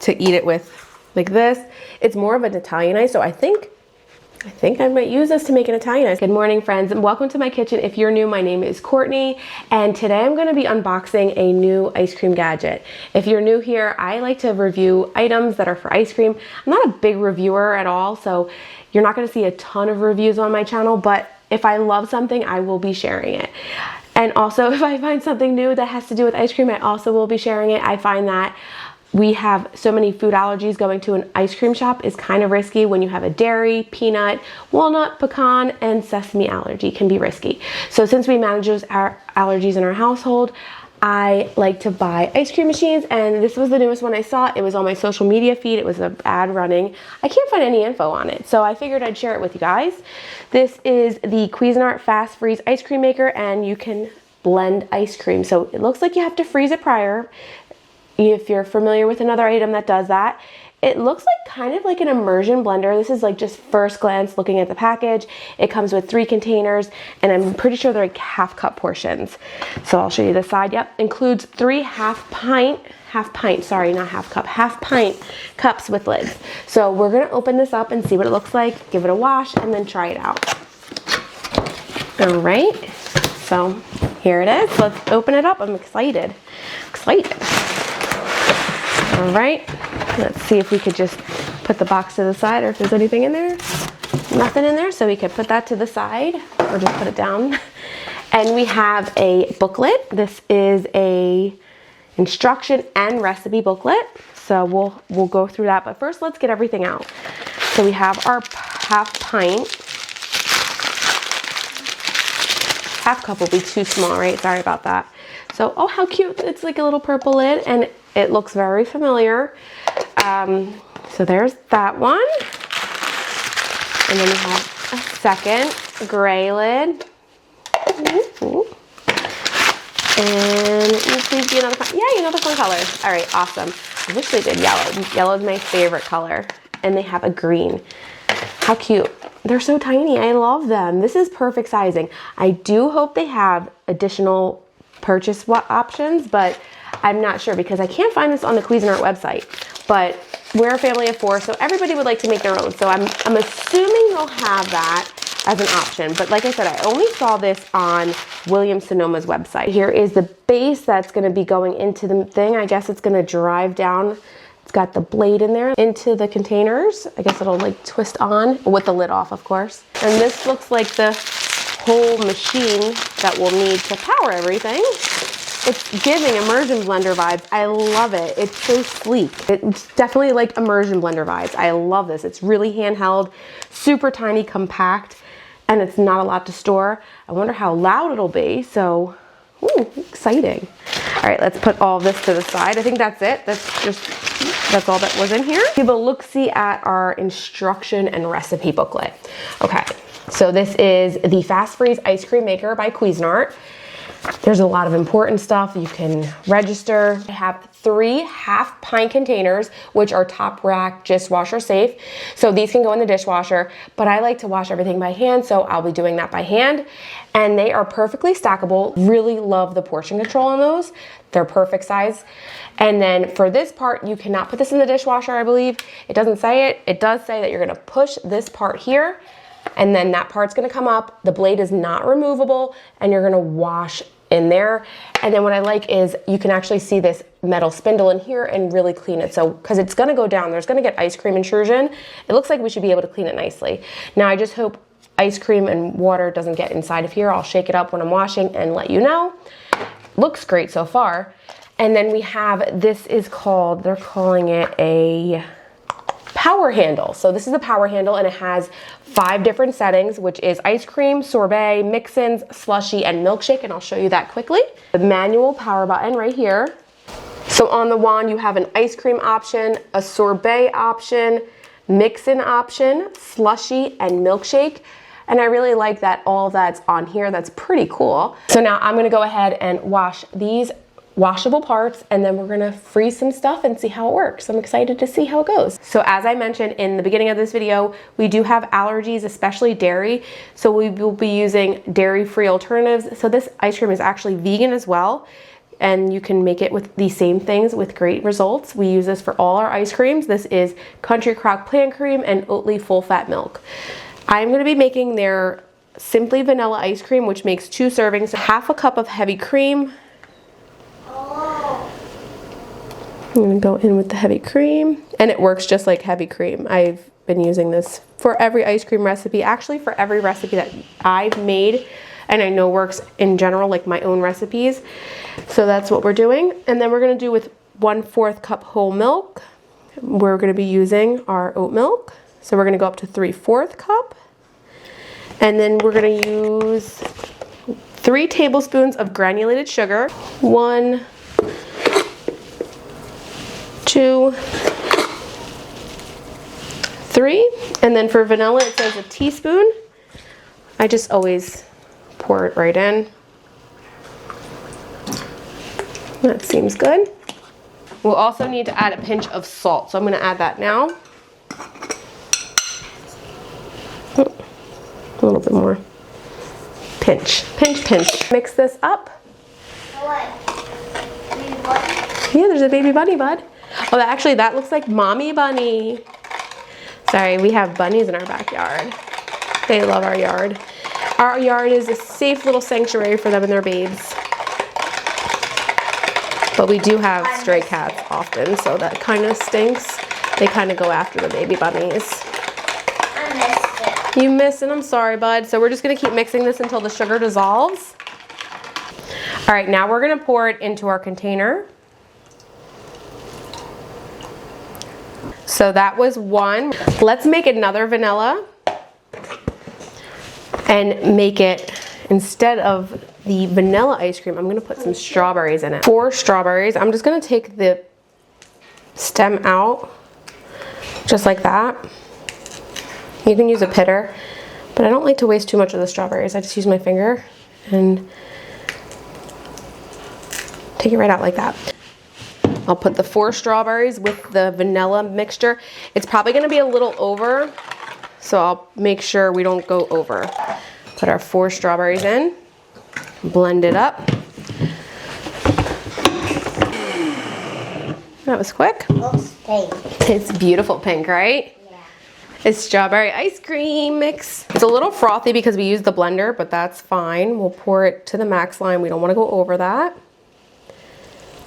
to eat it with like this. It's more of an Italian ice, so I think I might use this to make an Italian ice. Good morning, friends, and welcome to my kitchen. If you're new, my name is Courtney, and today I'm gonna be unboxing a new ice cream gadget. If you're new here, I like to review items that are for ice cream. I'm not a big reviewer at all, so you're not gonna see a ton of reviews on my channel, but if I love something, I will be sharing it. And also, if I find something new that has to do with ice cream, I also will be sharing it. I find that we have so many food allergies. Going to an ice cream shop is kind of risky when you have a dairy, peanut, walnut, pecan, and sesame allergy. Can be risky. So since we manage those allergies in our household, I like to buy ice cream machines, and this was the newest one I saw. It was on my social media feed. It was an ad running. I can't find any info on it, so I figured I'd share it with you guys. This is the Cuisinart Fast Freeze Ice Cream Maker, and you can blend ice cream. So it looks like you have to freeze it prior. If you're familiar with another item that does that, it looks like kind of like an immersion blender. This is like just first glance looking at the package. It comes with 3 containers, and I'm pretty sure they're like half cup portions. So I'll show you the side. Yep, includes 3 half pint cups with lids. So we're gonna open this up and see what it looks like, give it a wash, and then try it out. All right, so here it is. Let's open it up. I'm excited. All right, let's see if we could just put the box to the side, or if there's anything in there. Nothing in there, so we could put that to the side or just put it down. And we have a booklet. This is a instruction and recipe booklet. So we'll go through that, but first let's get everything out. So we have our half cup will be too small, right? Sorry about that. So, oh, how cute. It's like a little purple lid, and it looks very familiar. So there's that one. And then we have a second gray lid. Ooh. And please be another fun. Yeah, another fun color. All right, awesome. I wish they did yellow. Yellow is my favorite color. And they have a green. How cute. They're so tiny. I love them. This is perfect sizing. I do hope they have additional purchase options, but I'm not sure because I can't find this on the Cuisinart website. But we're a family of 4, so everybody would like to make their own. So I'm assuming they'll have that as an option. But like I said, I only saw this on Williams Sonoma's website. Here is the base that's going to be going into the thing. I guess it's going to drive down. It's got the blade in there into the containers. I guess it'll like twist on with the lid off, of course. And this looks like the whole machine that we'll need to power everything. It's giving immersion blender vibes. I love it. It's so sleek. It's definitely like immersion blender vibes. I love this. It's really handheld, super tiny, compact, and it's not a lot to store. I wonder how loud it'll be. So, ooh, exciting. All right, let's put all this to the side. I think that's it. That's all that was in here. Give a look-see at our instruction and recipe booklet. Okay, so this is the Fast Freeze Ice Cream Maker by Cuisinart. There's a lot of important stuff. You can register. I have 3 half pint containers, which are top rack, dishwasher safe. So these can go in the dishwasher, but I like to wash everything by hand, so I'll be doing that by hand. And they are perfectly stackable. Really love the portion control on those. They're perfect size. And then for this part, you cannot put this in the dishwasher, I believe. It doesn't say it. It does say that you're gonna push this part here, and then that part's gonna come up. The blade is not removable, and you're gonna wash in there. And then what I like is you can actually see this metal spindle in here and really clean it. So, because it's gonna go down, there's gonna get ice cream intrusion. It looks like we should be able to clean it nicely. Now, I just hope ice cream and water doesn't get inside of here. I'll shake it up when I'm washing and let you know. Looks great so far. And then we have, this is called, they're calling it a power handle. So this is a power handle, and it has 5 different settings, which is ice cream, sorbet, mix-ins, slushie, and milkshake, and I'll show you that quickly. The manual power button right here. So on the wand, you have an ice cream option, a sorbet option, mix-in option, slushie, and milkshake. And I really like that all of that's on here. That's pretty cool. So now I'm gonna go ahead and wash these washable parts, and then we're gonna freeze some stuff and see how it works. I'm excited to see how it goes. So as I mentioned in the beginning of this video, we do have allergies, especially dairy. So we will be using dairy-free alternatives. So this ice cream is actually vegan as well. and you can make it with the same things with great results. We use this for all our ice creams. This is Country Crock Plant Cream and Oatly Full Fat Milk. I'm going to be making their Simply Vanilla ice cream, which makes 2 servings, half a cup of heavy cream. I'm going to go in with the heavy cream, and it works just like heavy cream. I've been using this for every ice cream recipe, actually for every recipe that I've made and I know works in general, like my own recipes. So that's what we're doing. And then we're going to do with 1/4 cup whole milk. We're going to be using our oat milk. So we're going to go up to 3/4 cup. And then we're going to use 3 tablespoons of granulated sugar. 1, 2, 3. And then for vanilla, it says a teaspoon. I just always pour it right in. That seems good. We'll also need to add a pinch of salt. So I'm going to add that now. A little bit more. Pinch, pinch, pinch. Mix this up. What? Yeah, there's a baby bunny, bud. Oh, actually, that looks like Mommy Bunny. Sorry, we have bunnies in our backyard. They love our yard. Our yard is a safe little sanctuary for them and their babes. But we do have stray cats often, so that kind of stinks. They kind of go after the baby bunnies. I missed it. You missed it, I'm sorry, bud. So we're just gonna keep mixing this until the sugar dissolves. All right, now we're gonna pour it into our container. So that was 1. Let's make another vanilla and make it, instead of the vanilla ice cream, I'm gonna put some strawberries in it. 4 strawberries. I'm just gonna take the stem out, just like that. You can use a pitter, but I don't like to waste too much of the strawberries. I just use my finger and take it right out like that. I'll put the 4 strawberries with the vanilla mixture. It's probably gonna be a little over, so I'll make sure we don't go over. Put our 4 strawberries in, blend it up. That was quick. Looks pink. It's beautiful pink, right? Yeah. It's strawberry ice cream mix. It's a little frothy because we used the blender, but that's fine. We'll pour it to the max line. We don't want to go over that.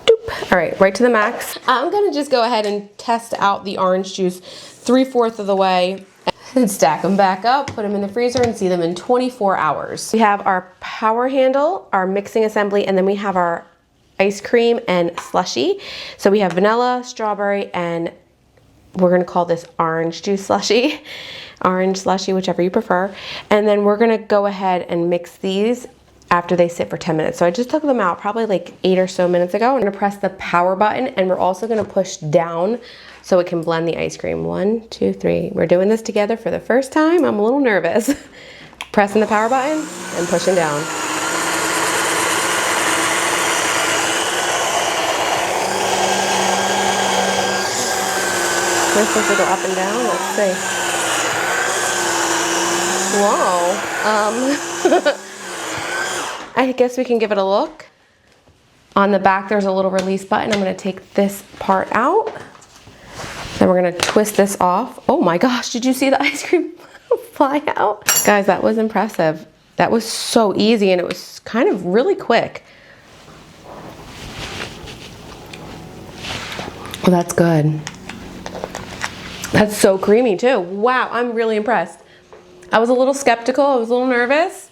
Doop. All right, right to the max. I'm gonna just go ahead and test out the orange juice 3/4 of the way and stack them back up, put them in the freezer, and see them in 24 hours. We have our power handle, our mixing assembly, and then we have our ice cream and slushie. So we have vanilla, strawberry, and we're gonna call this orange juice slushie, orange slushie, whichever you prefer. And then we're gonna go ahead and mix these after they sit for 10 minutes. So I just took them out probably like 8 or so minutes ago. I'm gonna press the power button, and we're also gonna push down so it can blend the ice cream. 1, 2, 3. We're doing this together for the first time. I'm a little nervous. Pressing the power button and pushing down. We're supposed to go up and down. Let's see. Whoa. I guess we can give it a look. On the back, there's a little release button. I'm gonna take this part out. Then we're gonna twist this off. Oh my gosh, did you see the ice cream fly out? Guys, that was impressive. That was so easy, and it was kind of really quick. Well, that's good. That's so creamy too. Wow, I'm really impressed. I was a little skeptical, I was a little nervous,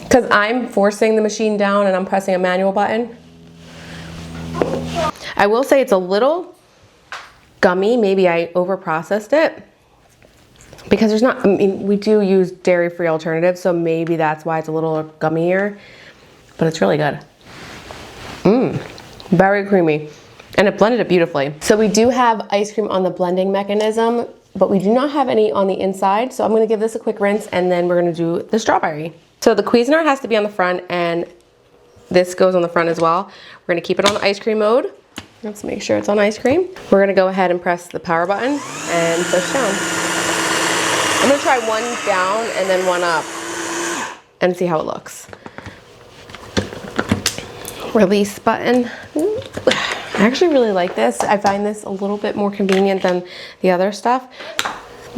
because I'm forcing the machine down and I'm pressing a manual button. I will say it's a little gummy. Maybe I overprocessed it, because there's not, I mean, we do use dairy-free alternatives, so maybe that's why it's a little gummier, but it's really good. Very creamy, and it blended it beautifully. So we do have ice cream on the blending mechanism, but we do not have any on the inside, so I'm gonna give this a quick rinse, and then we're gonna do the strawberry. So the Cuisinart has to be on the front, and this goes on the front as well. We're gonna keep it on the ice cream mode. Let's make sure it's on ice cream. We're gonna go ahead and press the power button and push down. I'm gonna try one down and then one up and see how it looks. release button. I actually really like this. I find this a little bit more convenient than the other stuff.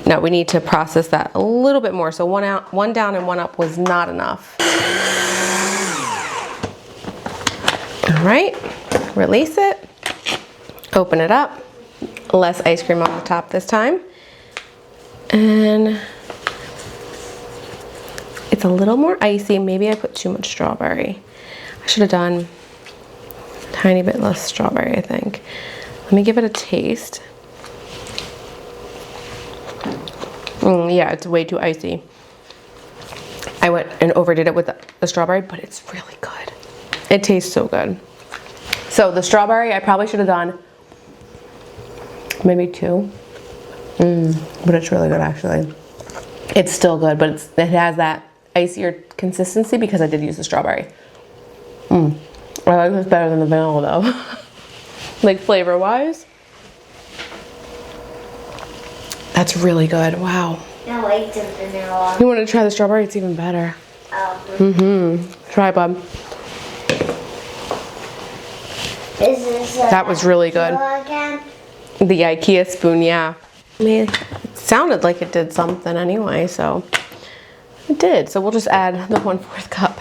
No, we need to process that a little bit more. So one out, one down and one up was not enough. All right, release it, open it up. Less ice cream on the top this time. And it's a little more icy. Maybe I put too much strawberry. I should have done a tiny bit less strawberry, I think. Let me give it a taste. Yeah, it's way too icy. I went and overdid it with the strawberry, but it's really good. It tastes so good. So the strawberry, I probably should have done maybe 2. But it's really good, actually. It's still good, but it has that icier consistency because I did use the strawberry. I like this better than the vanilla, though. Like flavor-wise. That's really good. Wow. I like the vanilla. You want to try the strawberry? It's even better. Oh. Try, bub. Is this That was really good. again? The IKEA spoon, yeah. I mean, it sounded like it did something anyway, so it did. So we'll just add the 1/4 cup.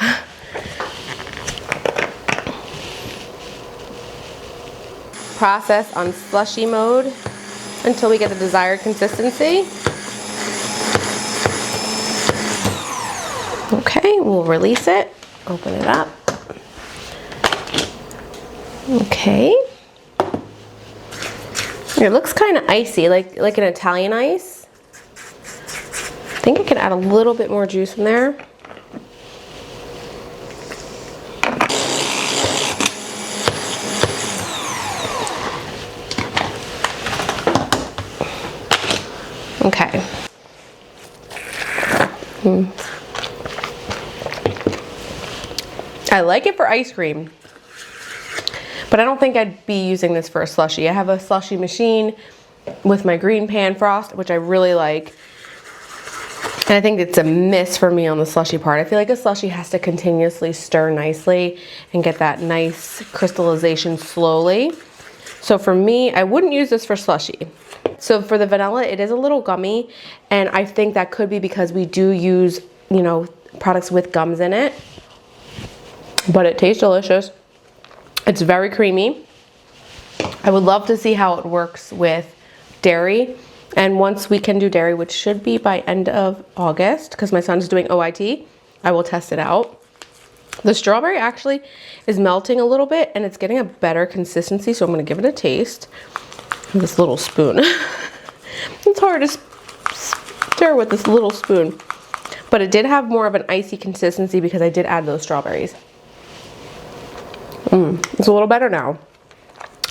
Process on slushy mode until we get the desired consistency. Okay, we'll release it, open it up. Okay. It looks kind of icy, like an Italian ice. I think I can add a little bit more juice in there. Okay. I like it for ice cream, but I don't think I'd be using this for a slushie. I have a slushie machine with my green pan frost, which I really like. And I think it's a miss for me on the slushie part. I feel like a slushie has to continuously stir nicely and get that nice crystallization slowly. So for me, I wouldn't use this for slushie. So for the vanilla, it is a little gummy, and I think that could be because we do use, you know, products with gums in it. But it tastes delicious. It's very creamy. I would love to see how it works with dairy. And once we can do dairy, which should be by end of August, because my son's doing OIT, I will test it out. The strawberry actually is melting a little bit and it's getting a better consistency, so I'm gonna give it a taste with this little spoon. It's hard to stir with this little spoon. But it did have more of an icy consistency because I did add those strawberries. It's a little better now.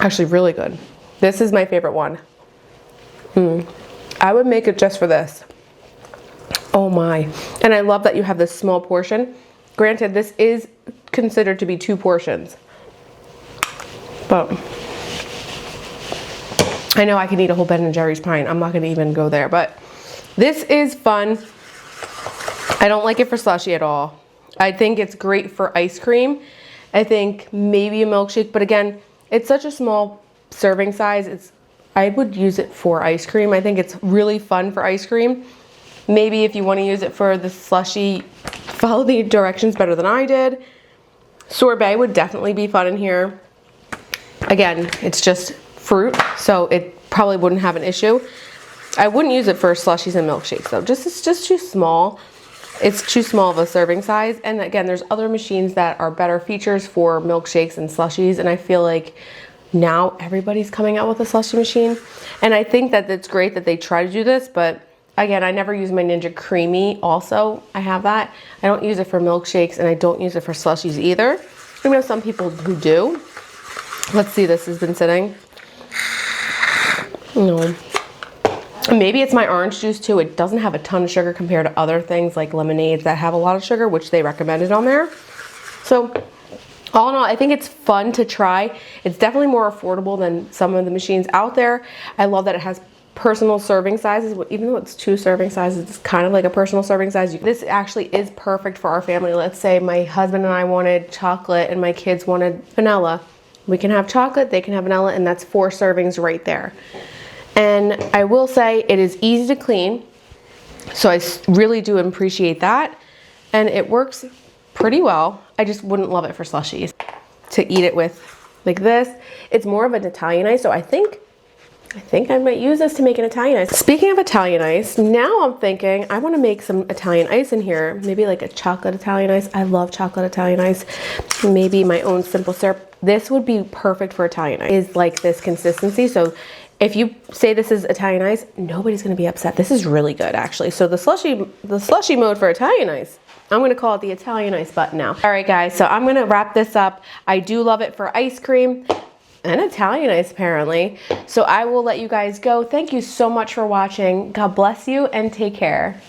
Actually, really good. This is my favorite one. I would make it just for this. Oh my. And I love that you have this small portion. Granted, this is considered to be 2 portions. But I know I can eat a whole Ben & Jerry's pint. I'm not going to even go there. But this is fun. I don't like it for slushie at all. I think it's great for ice cream. I think maybe a milkshake, but again, it's such a small serving size. I would use it for ice cream. I think it's really fun for ice cream. Maybe if you want to use it for the slushie, follow the directions better than I did. Sorbet would definitely be fun in here. Again, it's just fruit, so it probably wouldn't have an issue. I wouldn't use it for slushies and milkshakes though. It's just too small. It's too small of a serving size. And again, there's other machines that are better features for milkshakes and slushies. And I feel like now everybody's coming out with a slushie machine. And I think that it's great that they try to do this. But again, I never use my Ninja Creamy also. I have that. I don't use it for milkshakes and I don't use it for slushies either. I know some people who do. Let's see, this has been sitting. No. Maybe it's my orange juice too. It doesn't have a ton of sugar compared to other things like lemonades that have a lot of sugar, which they recommended on there. So all in all, I think it's fun to try. It's definitely more affordable than some of the machines out there. I love that it has personal serving sizes. Even though it's 2 serving sizes, it's kind of like a personal serving size. This actually is perfect for our family. Let's say my husband and I wanted chocolate and my kids wanted vanilla. We can have chocolate, they can have vanilla, and that's 4 servings right there. And I will say it is easy to clean, so I really do appreciate that. And it works pretty well. I just wouldn't love it for slushies. To eat it with like this. It's more of an Italian ice, so I think I might use this to make an Italian ice. Speaking of Italian ice, now I'm thinking I want to make some Italian ice in here. Maybe like a chocolate Italian ice. I love chocolate Italian ice. Maybe my own simple syrup. This would be perfect for Italian ice. Is like this consistency. So if you say this is Italian ice, nobody's going to be upset. This is really good actually. So the slushy mode for Italian ice. I'm gonna call it the Italian ice button now. All right guys, so I'm gonna wrap this up. I do love it for ice cream and Italian ice apparently. So I will let you guys go. Thank you so much for watching. God bless you and take care.